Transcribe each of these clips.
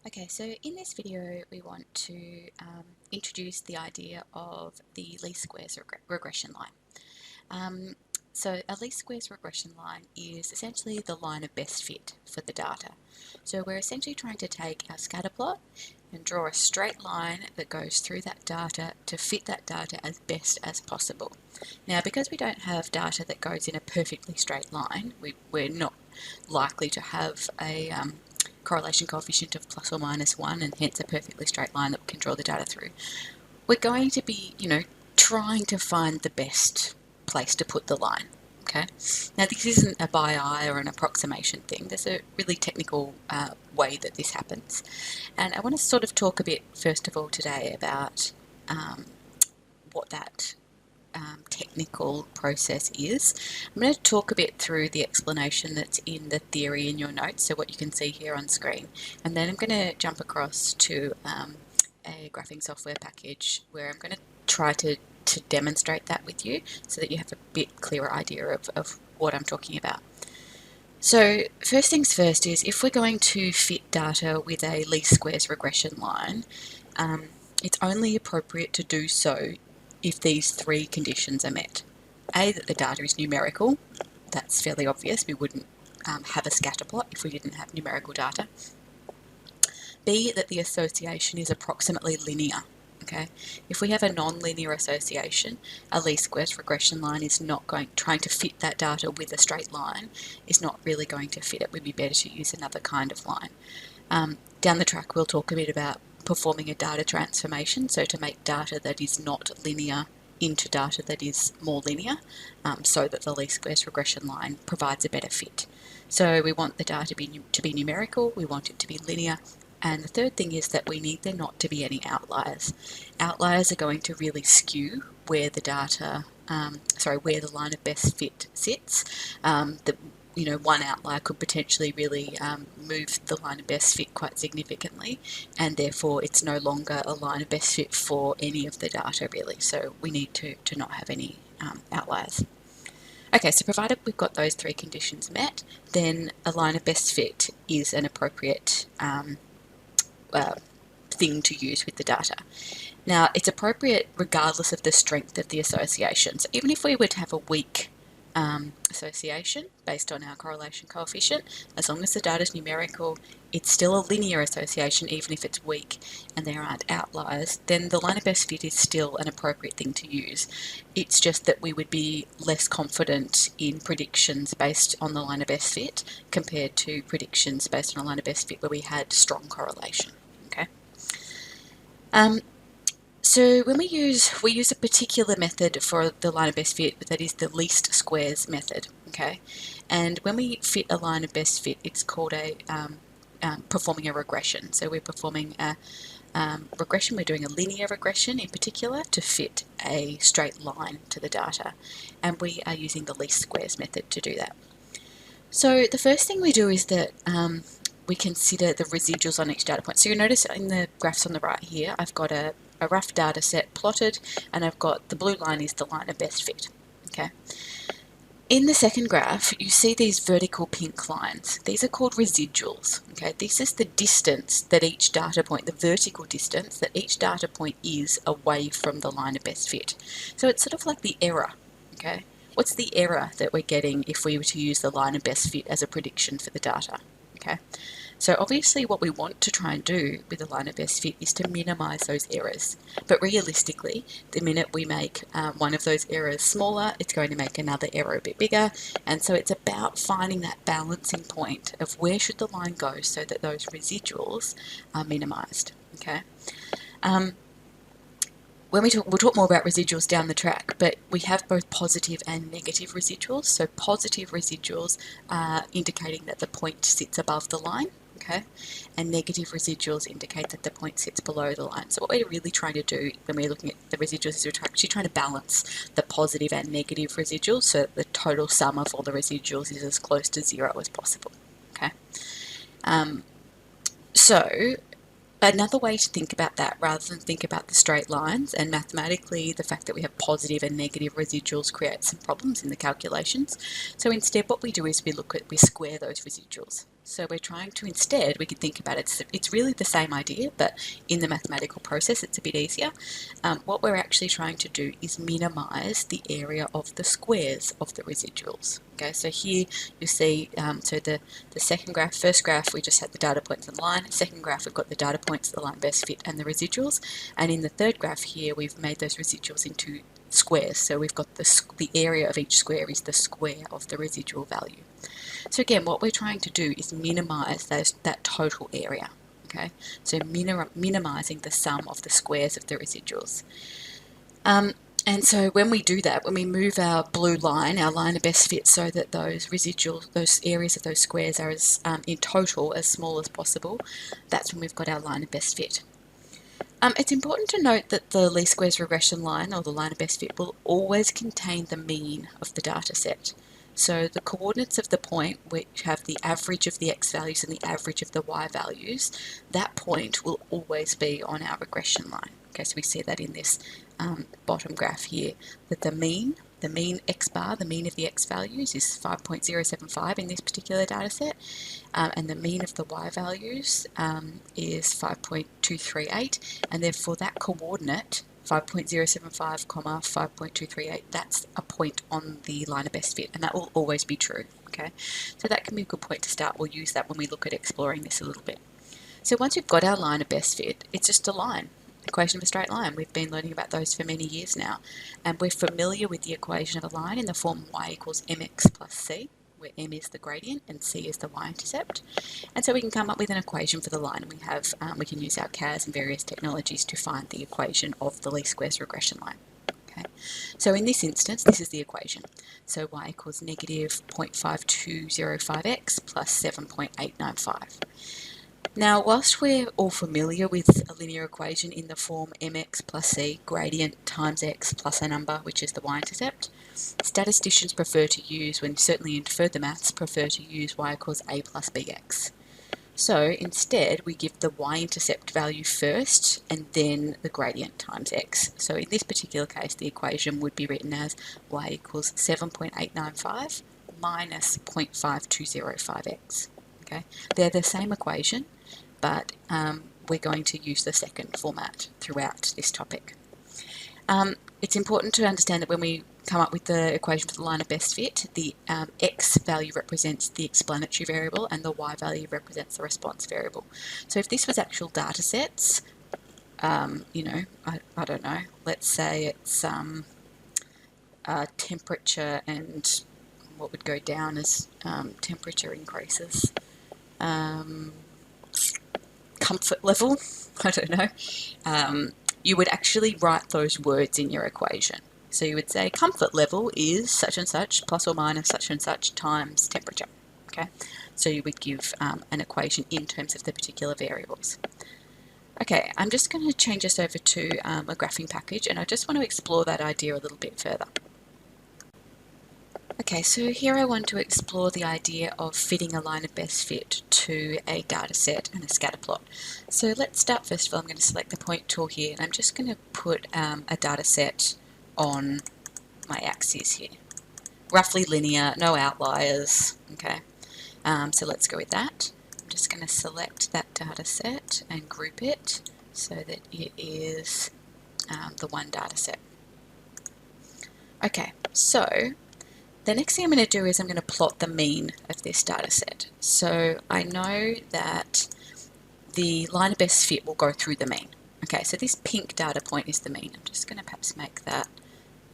Okay, so in this video we want to introduce the idea of the least squares regression line. So a least squares regression line is essentially the line of best fit for the data. So we're essentially trying to take our scatter plot and draw a straight line that goes through that data to fit that data as best as possible. Now, because we don't have data that goes in a perfectly straight line, we're not likely to have a correlation coefficient of plus or minus 1 and hence a perfectly straight line that we can draw the data through. We're going to be, trying to find the best place to put the line. Okay. Now this isn't a by eye or an approximation thing. There's a really technical way that this happens, and I want to sort of talk a bit first of all today about what that technical process is. I'm going to talk a bit through the explanation that's in the theory in your notes, so what you can see here on screen, and then I'm going to jump across to a graphing software package where I'm going to try to demonstrate that with you so that you have a bit clearer idea of what I'm talking about. So first things first is, if we're going to fit data with a least squares regression line, it's only appropriate to do so if these three conditions are met. A, that the data is numerical. That's fairly obvious. We wouldn't have a scatter plot if we didn't have numerical data. B, that the association is approximately linear. Okay, if we have a non-linear association, a least squares regression line is not trying to fit that data with a straight line is not really going to fit it. It would be better to use another kind of line. Down the track we'll talk a bit about performing a data transformation, so to make data that is not linear into data that is more linear, so that the least squares regression line provides a better fit. So we want the data to be numerical, we want it to be linear, and the third thing is that we need there not to be any outliers. Outliers are going to really skew where the data, where the line of best fit sits. One outlier could potentially really move the line of best fit quite significantly, and therefore it's no longer a line of best fit for any of the data really. So we need to not have any outliers. Okay, so provided we've got those three conditions met, then a line of best fit is an appropriate thing to use with the data. Now, it's appropriate regardless of the strength of the association. So even if we were to have a weak association based on our correlation coefficient, as long as the data is numerical, it's still a linear association even if it's weak and there aren't outliers, then the line of best fit is still an appropriate thing to use. It's just that we would be less confident in predictions based on the line of best fit compared to predictions based on a line of best fit where we had strong correlation. Okay. So when we use a particular method for the line of best fit, that is the least squares method, okay? And when we fit a line of best fit, it's called performing a regression. So we're performing a regression, we're doing a linear regression in particular to fit a straight line to the data. And we are using the least squares method to do that. So the first thing we do is that we consider the residuals on each data point. So you notice in the graphs on the right here, I've got a rough data set plotted, and I've got the blue line is the line of best fit. Okay. In the second graph, you see these vertical pink lines. These are called residuals. Okay, this is the distance that each data point, the vertical distance that each data point is away from the line of best fit. So it's sort of like the error. Okay, what's the error that we're getting if we were to use the line of best fit as a prediction for the data? Okay. So obviously what we want to try and do with the line of best fit is to minimize those errors. But realistically, the minute we make one of those errors smaller, it's going to make another error a bit bigger. And so it's about finding that balancing point of where should the line go so that those residuals are minimized. Okay. We'll talk more about residuals down the track, but we have both positive and negative residuals. So positive residuals are indicating that the point sits above the line, okay? And negative residuals indicate that the point sits below the line. So what we're really trying to do when we're looking at the residuals is we're actually trying to balance the positive and negative residuals so that the total sum of all the residuals is as close to zero as possible, okay? Another way to think about that, rather than think about the straight lines, and mathematically the fact that we have positive and negative residuals creates some problems in the calculations. So instead what we do is we square those residuals. So we're trying to instead, we could think about it, it's really the same idea, but in the mathematical process it's a bit easier. What we're actually trying to do is minimize the area of the squares of the residuals. Okay, so here you see, so the second graph, first graph we just had the data points and the line, second graph we've got the data points, the line best fit and the residuals, and in the third graph here we've made those residuals into squares, so we've got the area of each square is the square of the residual value. So again, what we're trying to do is minimize that total area. Okay, so minimizing the sum of the squares of the residuals. And so when we do that, when we move our blue line, our line of best fit, so that those residuals, those areas of those squares are as in total as small as possible, that's when we've got our line of best fit. It's important to note that the least squares regression line, or the line of best fit, will always contain the mean of the data set. So the coordinates of the point, which have the average of the x values and the average of the y values, that point will always be on our regression line. Okay, so we see that in this bottom graph here, that the mean x bar, the mean of the x values is 5.075 in this particular data set, and the mean of the y values is 5.238, and therefore that coordinate 5.075, 5.238, that's a point on the line of best fit, and that will always be true. Okay, so that can be a good point to start. We'll use that when we look at exploring this a little bit. So once we've got our line of best fit, it's just a line, equation of a straight line. We've been learning about those for many years now, and we're familiar with the equation of a line in the form y equals mx plus c, where m is the gradient and c is the y-intercept. And so we can come up with an equation for the line, and we can use our CAS and various technologies to find the equation of the least squares regression line. Okay, so in this instance, this is the equation. So y equals negative 0.5205x plus 7.895. Now, whilst we're all familiar with a linear equation in the form mx plus c, gradient times x plus a number, which is the y-intercept, statisticians prefer to use, when certainly in further maths, prefer to use y equals a plus bx. So instead, we give the y-intercept value first and then the gradient times x. So in this particular case, the equation would be written as y equals 7.895 minus 0.5205x. Okay, they're the same equation, but we're going to use the second format throughout this topic. It's important to understand that when we come up with the equation for the line of best fit, the x value represents the explanatory variable and the y value represents the response variable. So if this was actual data sets, you know, I don't know, let's say it's temperature, and what would go down as temperature increases. Comfort level, I don't know, you would actually write those words in your equation. So you would say comfort level is such and such plus or minus such and such times temperature. Okay, so you would give an equation in terms of the particular variables. Okay, I'm just going to change this over to a graphing package, and I just want to explore that idea a little bit further. Okay, so here I want to explore the idea of fitting a line of best fit to a data set and a scatter plot. So let's start first of all. I'm going to select the point tool here, and I'm just going to put a data set on my axis here. Roughly linear, no outliers. Okay, so let's go with that. I'm just going to select that data set and group it so that it is the one data set. Okay, so the next thing I'm going to do is I'm going to plot the mean of this data set. So I know that the line of best fit will go through the mean. Okay, so this pink data point is the mean. I'm just going to perhaps make that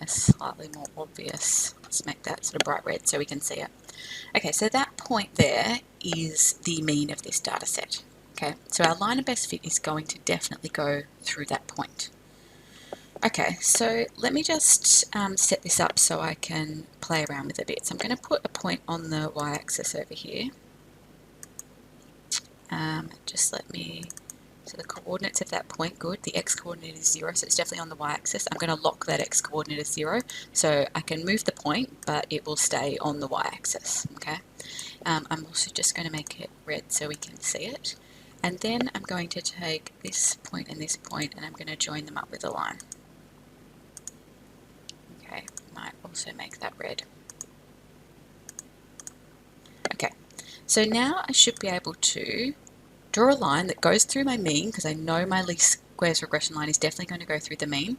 a slightly more obvious. Let's make that sort of bright red so we can see it. Okay, so that point there is the mean of this data set. Okay, so our line of best fit is going to definitely go through that point. Okay, so let me just set this up so I can play around with it a bit. So I'm going to put a point on the y-axis over here. Just let me, so the coordinates of that point, good. The x-coordinate is 0, so it's definitely on the y-axis. I'm going to lock that x-coordinate as 0, so I can move the point, but it will stay on the y-axis, okay? I'm also just going to make it red so we can see it. And then I'm going to take this point and I'm going to join them up with a line. Might also make that red. Okay, So now I should be able to draw a line that goes through my mean, because I know my least squares regression line is definitely going to go through the mean,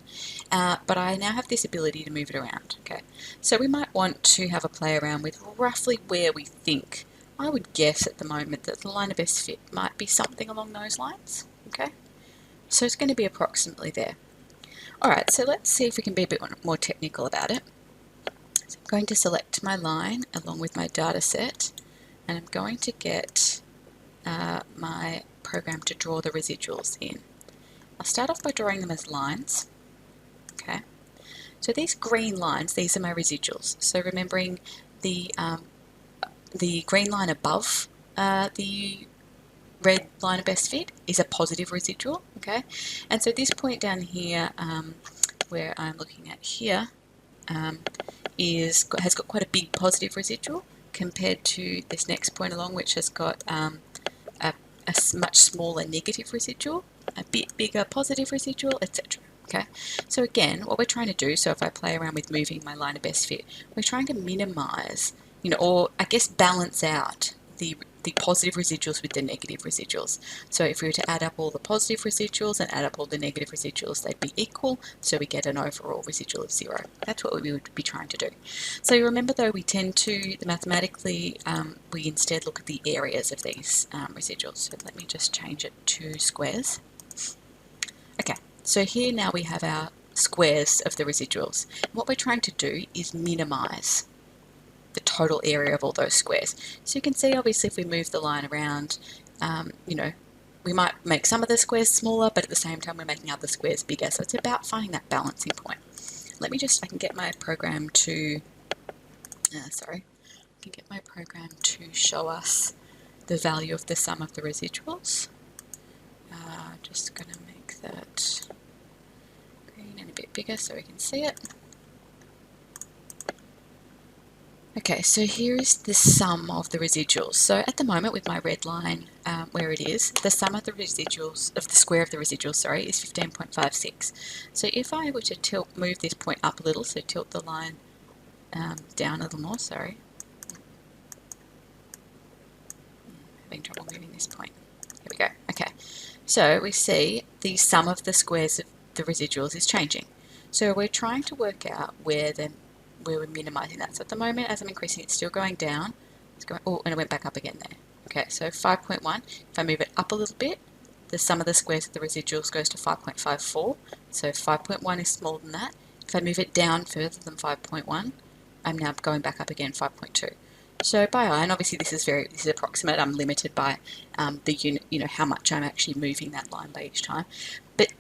but I now have this ability to move it around. Okay, so we might want to have a play around with roughly where we think. I would guess at the moment that the line of best fit might be something along those lines. Okay, so it's going to be approximately there. Alright, so let's see if we can be a bit more technical about it. So I'm going to select my line along with my data set, and I'm going to get my program to draw the residuals in. I'll start off by drawing them as lines. Okay, so these green lines, these are my residuals. So remembering the green line above the red line of best fit is a positive residual. Okay, and so this point down here where I'm looking at here has got quite a big positive residual compared to this next point along, which has got a much smaller negative residual, a bit bigger positive residual, etc. Okay, so again, what we're trying to do, so if I play around with moving my line of best fit, we're trying to minimize, or I guess balance out the positive residuals with the negative residuals. So if we were to add up all the positive residuals and add up all the negative residuals, they'd be equal, so we get an overall residual of 0. That's what we would be trying to do. So remember though, we tend to, mathematically, we instead look at the areas of these residuals. So let me just change it to squares. Okay, so here now we have our squares of the residuals. What we're trying to do is minimize the total area of all those squares. So you can see obviously if we move the line around, we might make some of the squares smaller, but at the same time we're making other squares bigger. So it's about finding that balancing point. I can get my program to, show us the value of the sum of the residuals. Just going to make that green and a bit bigger so we can see it. Okay, so here is the sum of the residuals. So at the moment with my red line where it is, the sum of the residuals, of the square of the residuals, is 15.56. So if I were to move this point up a little, so tilt the line down a little more, having trouble moving this point. Here we go. Okay, so we see the sum of the squares of the residuals is changing. So we're trying to work out where we're minimizing that. So at the moment, as I'm increasing, it's still going down. It's going, oh, and it went back up again there. Okay, so 5.1. If I move it up a little bit, the sum of the squares of the residuals goes to 5.54. So 5.1 is smaller than that. If I move it down further than 5.1, I'm now going back up again, 5.2. So by eye, and obviously this is approximate. I'm limited by the unit, how much I'm actually moving that line by each time. But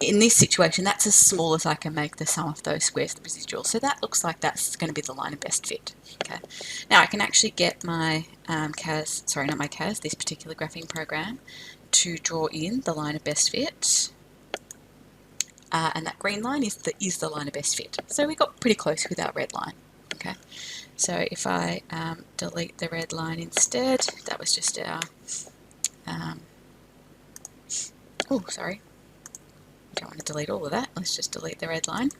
in this situation, that's as small as I can make the sum of those squares of the residuals. So that looks like that's going to be the line of best fit. Okay. Now I can actually get my this particular graphing program to draw in the line of best fit. And that green line is the line of best fit. So we got pretty close with our red line. Okay. So if I delete the red line instead, that was just our, I don't want to delete all of that. Let's just delete the red line.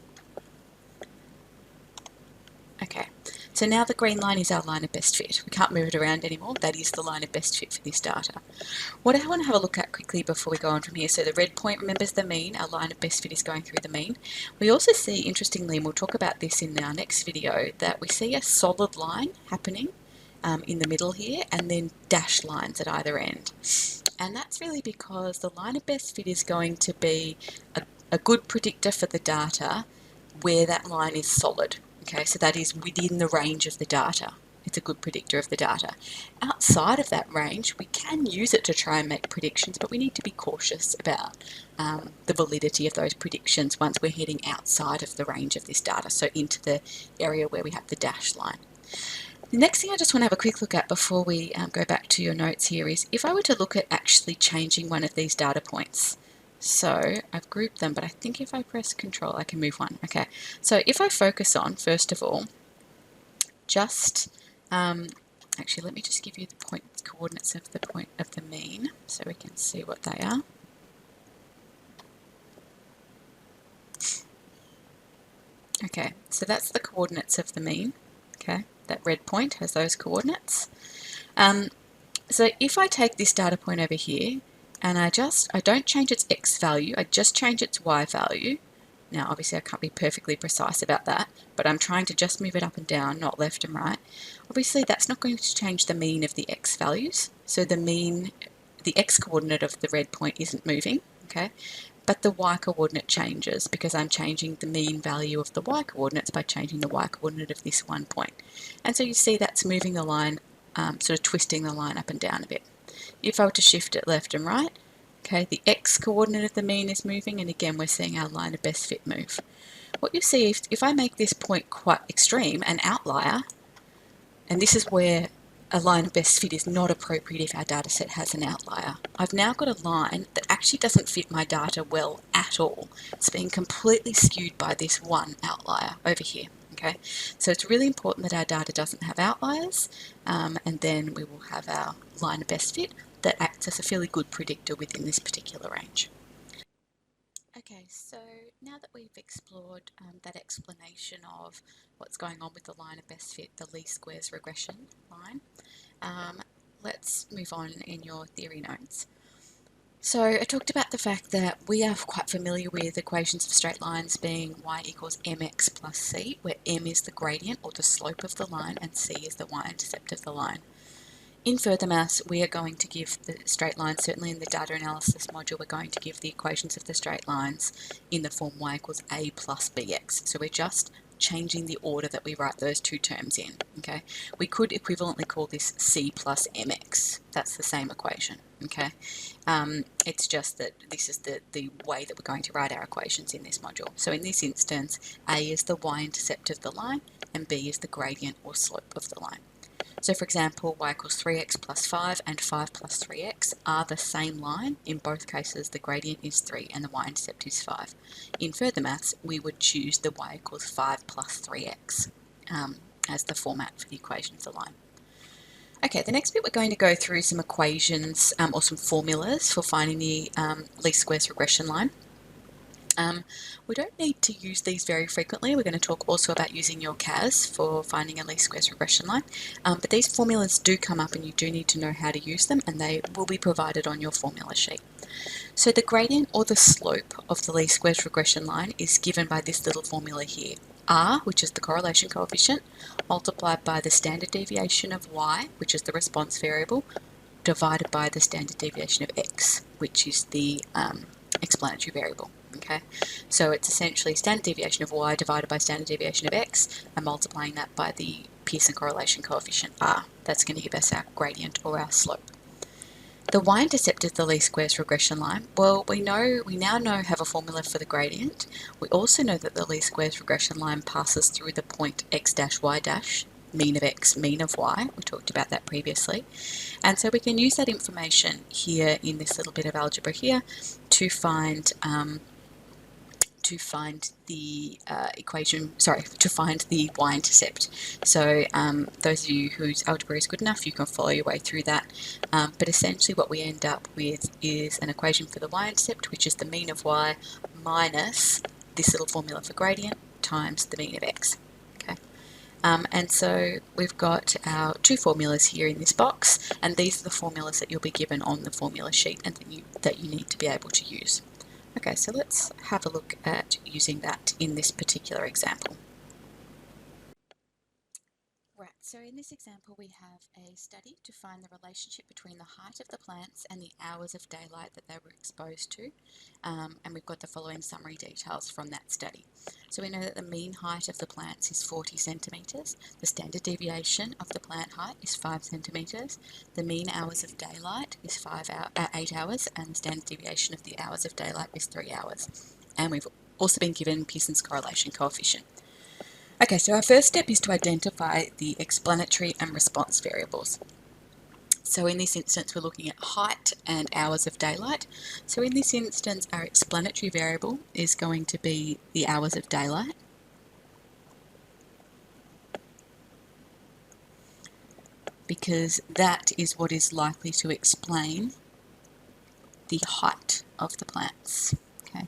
Okay, so now the green line is our line of best fit. We can't move it around anymore. That is the line of best fit for this data. What I want to have a look at quickly before we go on from here, so the red point remembers the mean. Our line of best fit is going through the mean. We also see, interestingly, and we'll talk about this in our next video, that we see a solid line happening in the middle here, and then dashed lines at either end. And that's really because the line of best fit is going to be a good predictor for the data where that line is solid. Okay, so that is within the range of the data. It's a good predictor of the data. Outside of that range, we can use it to try and make predictions, but we need to be cautious about the validity of those predictions once we're heading outside of the range of this data, so into the area where we have the dashed line. The next thing I just want to have a quick look at before we go back to your notes here is if I were to look at actually changing one of these data points. So I've grouped them, but I think if I press Control, I can move one. Okay, so if I focus on, first of all, just, actually let me just give you the coordinates of the point of the mean so we can see what they are. Okay, so that's the coordinates of the mean. Okay, that red point has those coordinates. So if I take this data point over here and I don't change its x value, I just change its y value. Now obviously I can't be perfectly precise about that, but I'm trying to just move it up and down, not left and right. Obviously that's not going to change the mean of the x values. So the x coordinate of the red point isn't moving, okay? But the y coordinate changes because I'm changing the mean value of the y coordinates by changing the y coordinate of this one point. And so you see that's moving the line, sort of twisting the line up and down a bit. If I were to shift it left and right, okay, the x coordinate of the mean is moving, and again we're seeing our line of best fit move. What you see if I make this point quite extreme, an outlier, and this is where a line of best fit is not appropriate if our data set has an outlier. I've now got a line that actually doesn't fit my data well at all. It's being completely skewed by this one outlier over here. Okay, so it's really important that our data doesn't have outliers, and then we will have our line of best fit that acts as a fairly good predictor within this particular range. Okay, so now that we've explored that explanation of what's going on with the line of best fit, the least squares regression line, let's move on in your theory notes. So I talked about the fact that we are quite familiar with equations of straight lines being y equals mx plus c, where m is the gradient or the slope of the line and c is the y-intercept of the line. In Further Maths, we are going to give the straight lines, certainly in the data analysis module, we're going to give the equations of the straight lines in the form y equals a plus bx. So we're just changing the order that we write those two terms in, okay? We could equivalently call this c plus mx. That's the same equation, okay? It's just that this is the way that we're going to write our equations in this module. So in this instance, a is the y-intercept of the line and b is the gradient or slope of the line. So for example, y equals 3x plus 5 and 5 plus 3x are the same line. In both cases, the gradient is 3 and the y-intercept is 5. In Further Maths, we would choose the y equals 5 plus 3x as the format for the equation of the line. Okay, the next bit we're going to go through some equations or some formulas for finding the least squares regression line. We don't need to use these very frequently. We're going to talk also about using your CAS for finding a least squares regression line. But these formulas do come up and you do need to know how to use them, and they will be provided on your formula sheet. So the gradient or the slope of the least squares regression line is given by this little formula here. R, which is the correlation coefficient, multiplied by the standard deviation of y, which is the response variable, divided by the standard deviation of x, which is the explanatory variable. Okay, so it's essentially standard deviation of y divided by standard deviation of x and multiplying that by the Pearson correlation coefficient r. That's going to give us our gradient or our slope. The y-intercept of the least squares regression line, well, we now have a formula for the gradient. We also know that the least squares regression line passes through the point x dash y dash, mean of x, mean of y. We talked about that previously. And so we can use that information here in this little bit of algebra here to find the to find the y-intercept. So those of you whose algebra is good enough, you can follow your way through that. But essentially what we end up with is an equation for the y-intercept, which is the mean of y minus this little formula for gradient times the mean of x. Okay. And so we've got our two formulas here in this box, and these are the formulas that you'll be given on the formula sheet and that you need to be able to use. Okay, so let's have a look at using that in this particular example. Right, so in this example we have a study to find the relationship between the height of the plants and the hours of daylight that they were exposed to, and we've got the following summary details from that study. So we know that the mean height of the plants is 40 centimetres, the standard deviation of the plant height is 5 centimetres, the mean hours of daylight is 8 hours, and the standard deviation of the hours of daylight is 3 hours. And we've also been given Pearson's correlation coefficient. Okay, so our first step is to identify the explanatory and response variables. So in this instance, we're looking at height and hours of daylight. So in this instance, our explanatory variable is going to be the hours of daylight. Because that is what is likely to explain the height of the plants. Okay,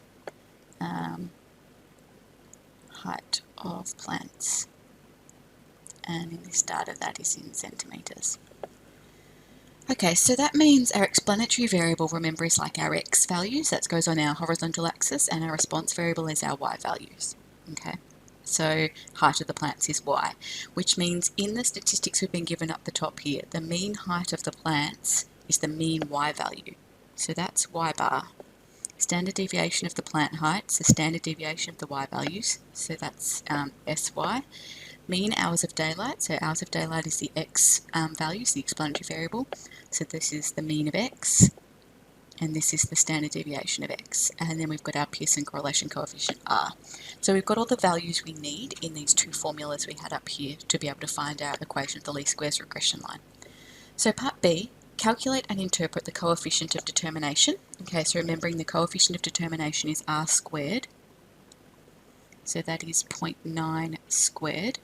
height of plants. And in this data, that is in centimetres. Okay, so that means our explanatory variable, remember, is like our x values, that goes on our horizontal axis, and our response variable is our y values. Okay, so height of the plants is y, which means in the statistics we've been given up the top here, the mean height of the plants is the mean y value. So that's y bar. Standard deviation of the plant height, so standard deviation of the y values, so that's sy. Mean hours of daylight, so hours of daylight is the x values, the explanatory variable. So this is the mean of x, and this is the standard deviation of x. And then we've got our Pearson correlation coefficient r. So we've got all the values we need in these two formulas we had up here to be able to find our equation of the least squares regression line. So part B, calculate and interpret the coefficient of determination. Okay, so remembering the coefficient of determination is r squared. So that is 0.9 squared.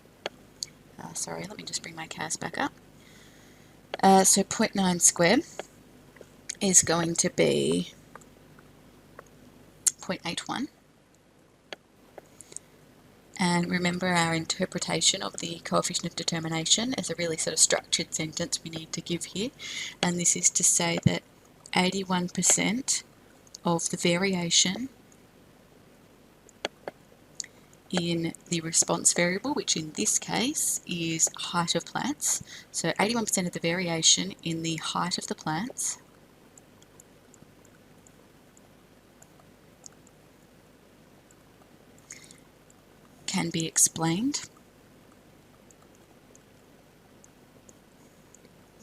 Sorry, let me just bring my CAS back up. So 0.9 squared is going to be 0.81. And remember, our interpretation of the coefficient of determination is a really sort of structured sentence we need to give here. And this is to say that 81% of the variation in the response variable, which in this case is height of plants. So 81% of the variation in the height of the plants can be explained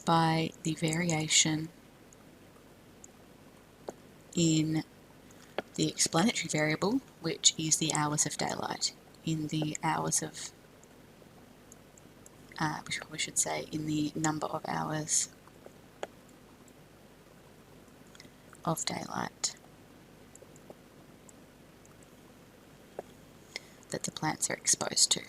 by the variation in the explanatory variable, which is the hours of daylight, in the hours of, we should say, in the number of hours of daylight that the plants are exposed to.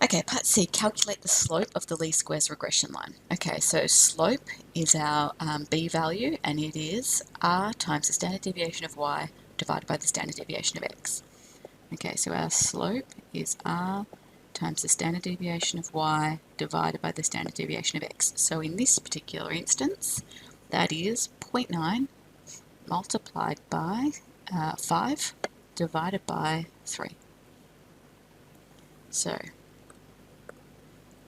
Okay, part C, calculate the slope of the least squares regression line. Okay, so slope is our b value, and it is r times the standard deviation of y divided by the standard deviation of x. Okay, so our slope is r times the standard deviation of y divided by the standard deviation of x. So in this particular instance, that is 0.9 multiplied by 5 divided by 3. So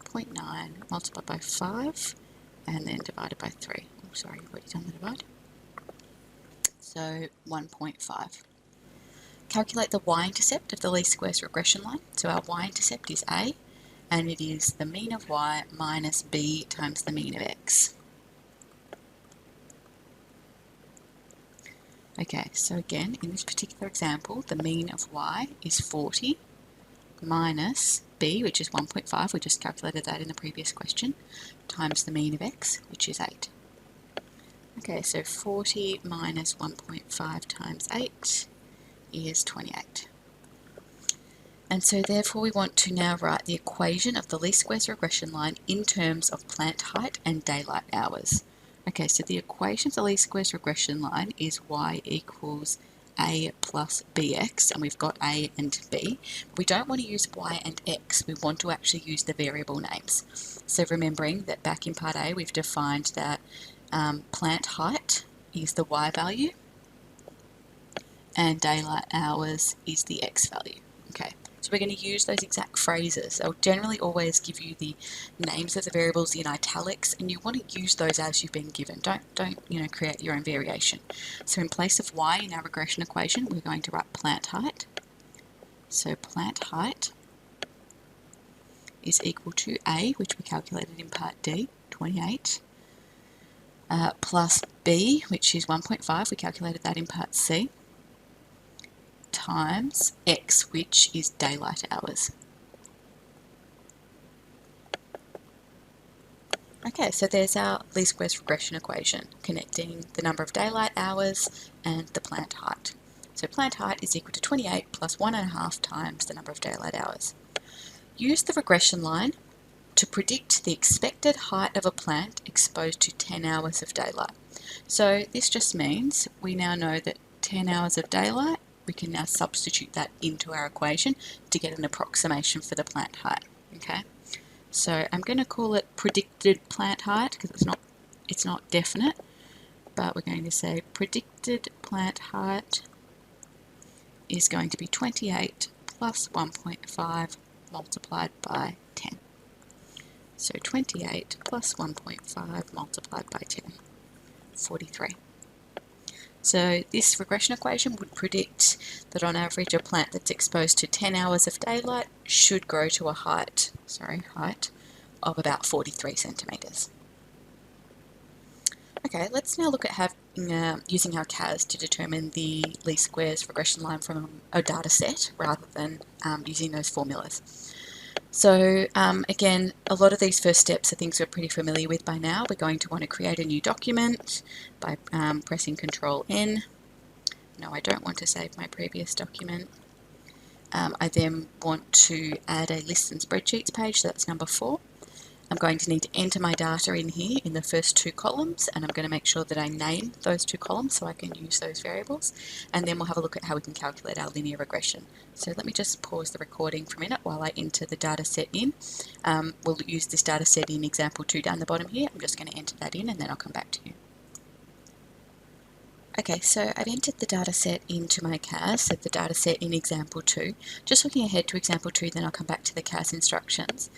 0.9 multiplied by 5 and then divided by 3. Oh, sorry, I've already done the divide. So 1.5. Calculate the y-intercept of the least squares regression line. So our y-intercept is a, and it is the mean of y minus b times the mean of x. Okay, so again, in this particular example, the mean of y is 40 minus b, which is 1.5, we just calculated that in the previous question, times the mean of x, which is 8. Okay, so 40 minus 1.5 times 8 is 28. And so therefore we want to now write the equation of the least squares regression line in terms of plant height and daylight hours. Okay, so the equation of the least squares regression line is y equals a plus bx, and we've got a and b. We don't want to use y and x, we want to actually use the variable names. So remembering that back in part A we've defined that plant height is the y value and daylight hours is the x value. Okay, so we're going to use those exact phrases. I'll generally always give you the names of the variables in italics, and you want to use those as you've been given. Don't create your own variation. So in place of y in our regression equation, we're going to write plant height. So plant height is equal to a, which we calculated in part D, 28, plus b, which is 1.5, we calculated that in part C, times x, which is daylight hours. Okay, so there's our least squares regression equation connecting the number of daylight hours and the plant height. So plant height is equal to 28 plus 1.5 times the number of daylight hours. Use the regression line to predict the expected height of a plant exposed to 10 hours of daylight. So this just means we now know that 10 hours of daylight we can now substitute that into our equation to get an approximation for the plant height. Okay, so I'm going to call it predicted plant height because it's not definite, but we're going to say predicted plant height is going to be 28 plus 1.5 multiplied by 10. So 28 plus 1.5 multiplied by 10, 43. So this regression equation would predict that on average a plant that's exposed to 10 hours of daylight should grow to a height of about 43 centimetres. Okay, let's now look at using our CAS to determine the least squares regression line from a data set rather than using those formulas. So again, a lot of these first steps are things we're pretty familiar with by now. We're going to want to create a new document by pressing Control N. No, I don't want to save my previous document. I then want to add a lists and spreadsheets page, so that's number 4. I'm going to need to enter my data in here in the first 2 columns, and I'm going to make sure that I name those 2 columns so I can use those variables, and then we'll have a look at how we can calculate our linear regression. So let me just pause the recording for a minute while I enter the data set in. We'll use this data set in example 2 down the bottom here. I'm just going to enter that in and then I'll come back to you. Okay, so I've entered the data set into my CAS, so the data set in example 2. Just looking ahead to example 2, then I'll come back to the CAS instructions.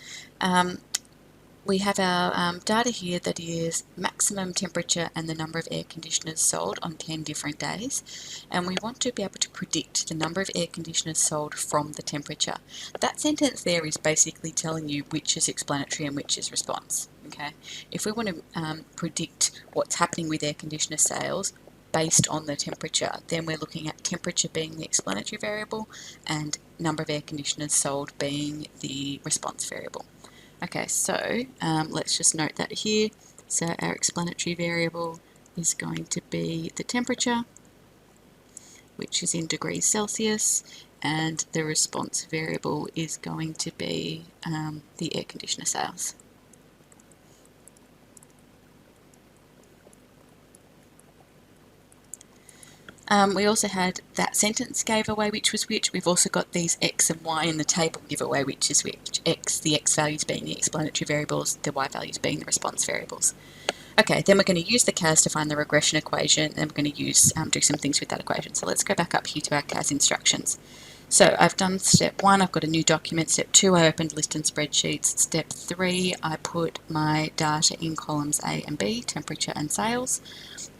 We have our data here that is maximum temperature and the number of air conditioners sold on 10 different days, and we want to be able to predict the number of air conditioners sold from the temperature. That sentence there is basically telling you which is explanatory and which is response. Okay, if we want to predict what's happening with air conditioner sales based on the temperature, then we're looking at temperature being the explanatory variable and number of air conditioners sold being the response variable. Okay, so let's just note that here. So our explanatory variable is going to be the temperature, which is in degrees Celsius, and the response variable is going to be the air conditioner sales. We also had that sentence gave away which was which. We've also got these x and y in the table give away which is which. The x values being the explanatory variables, the y values being the response variables. Okay, then we're going to use the CAS to find the regression equation, and we're going to use do some things with that equation. So let's go back up here to our CAS instructions. So I've done step 1, I've got a new document. Step 2, I opened list and spreadsheets. Step 3, I put my data in columns A and B, temperature and sales.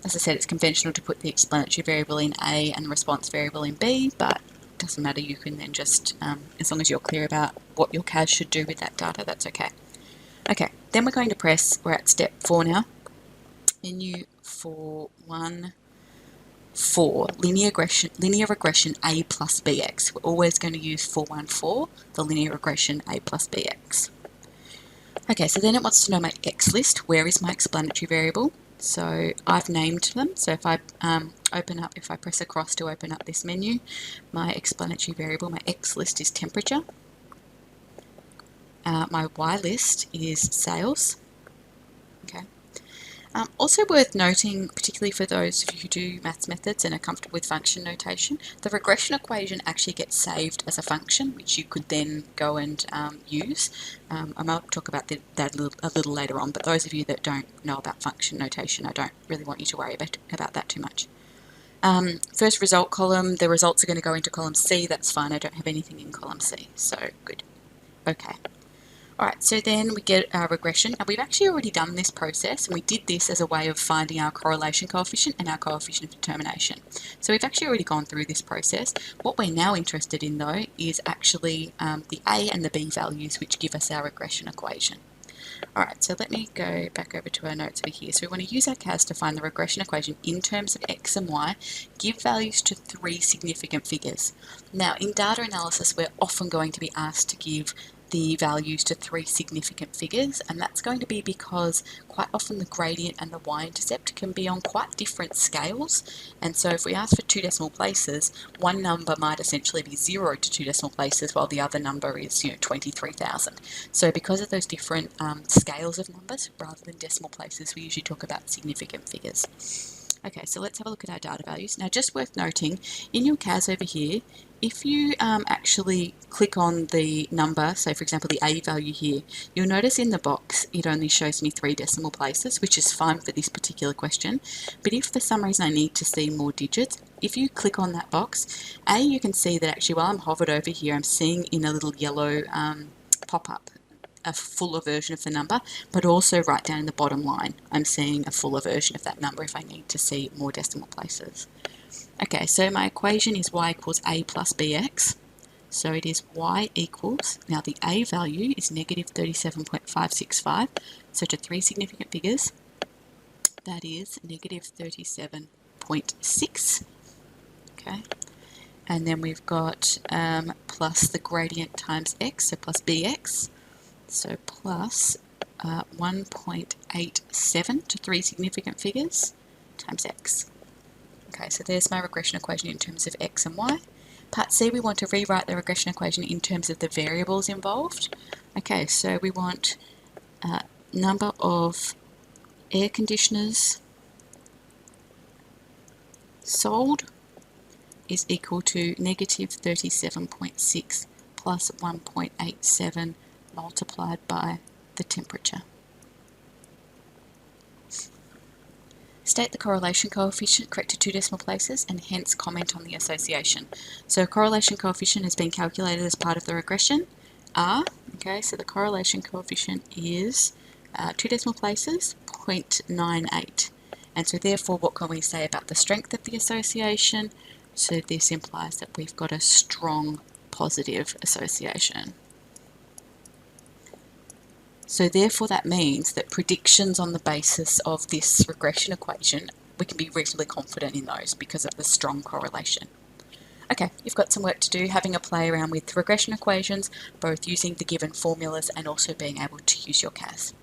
As I said, it's conventional to put the explanatory variable in A and the response variable in B, but it doesn't matter. You can then just, as long as you're clear about what your CAS should do with that data, that's okay. Okay, then we're going to we're at step 4 now. Menu for 1, 4, linear regression A plus BX. We're always going to use 414, the linear regression A plus BX. Okay, so then it wants to know my X list. Where is my explanatory variable? So I've named them. So if I if I press across to open up this menu, my explanatory variable, my X list is temperature. My Y list is sales. Okay. Also worth noting, particularly for those of you who do maths methods and are comfortable with function notation, the regression equation actually gets saved as a function, which you could then go and use. I might talk about that a little later on, but those of you that don't know about function notation, I don't really want you to worry about that too much. First result column, the results are going to go into column C. That's fine, I don't have anything in column C, so good. Okay. Alright, so then we get our regression, and we've actually already done this process, and we did this as a way of finding our correlation coefficient and our coefficient of determination. So we've actually already gone through this process. What we're now interested in, though, is actually the A and the B values, which give us our regression equation. Alright, so let me go back over to our notes over here. So we want to use our CAS to find the regression equation in terms of X and Y, give values to 3 significant figures. Now, in data analysis, we're often going to be asked to give the values to 3 significant figures, and that's going to be because quite often the gradient and the y-intercept can be on quite different scales, and so if we ask for 2 decimal places, one number might essentially be 0 to 2 decimal places while the other number is 23,000. So because of those different scales of numbers rather than decimal places, we usually talk about significant figures. Okay, so let's have a look at our data values. Now, just worth noting, in your CAS over here, if you actually click on the number, so for example the A value here, you'll notice in the box it only shows me 3 decimal places, which is fine for this particular question. But if for some reason I need to see more digits, if you click on that box, you can see that actually while I'm hovered over here, I'm seeing in a little yellow pop-up a fuller version of the number, but also right down in the bottom line, I'm seeing a fuller version of that number if I need to see more decimal places. Okay, so my equation is y equals a plus bx. So it is y equals, now the a value is negative 37.565, so to 3 significant figures, that is negative 37.6. Okay, and then we've got plus the gradient times x, so plus bx. So plus 1.87 to 3 significant figures times x. Okay, so there's my regression equation in terms of x and y. Part C, we want to rewrite the regression equation in terms of the variables involved. Okay, so we want number of air conditioners sold is equal to negative 37.6 plus 1.87 multiplied by the temperature. State the correlation coefficient correct to 2 decimal places and hence comment on the association. So correlation coefficient has been calculated as part of the regression, R. Okay, so the correlation coefficient is 2 decimal places, 0.98. And so therefore what can we say about the strength of the association? So this implies that we've got a strong positive association. So therefore that means that predictions on the basis of this regression equation, we can be reasonably confident in those because of the strong correlation. Okay, you've got some work to do having a play around with regression equations, both using the given formulas and also being able to use your CAS.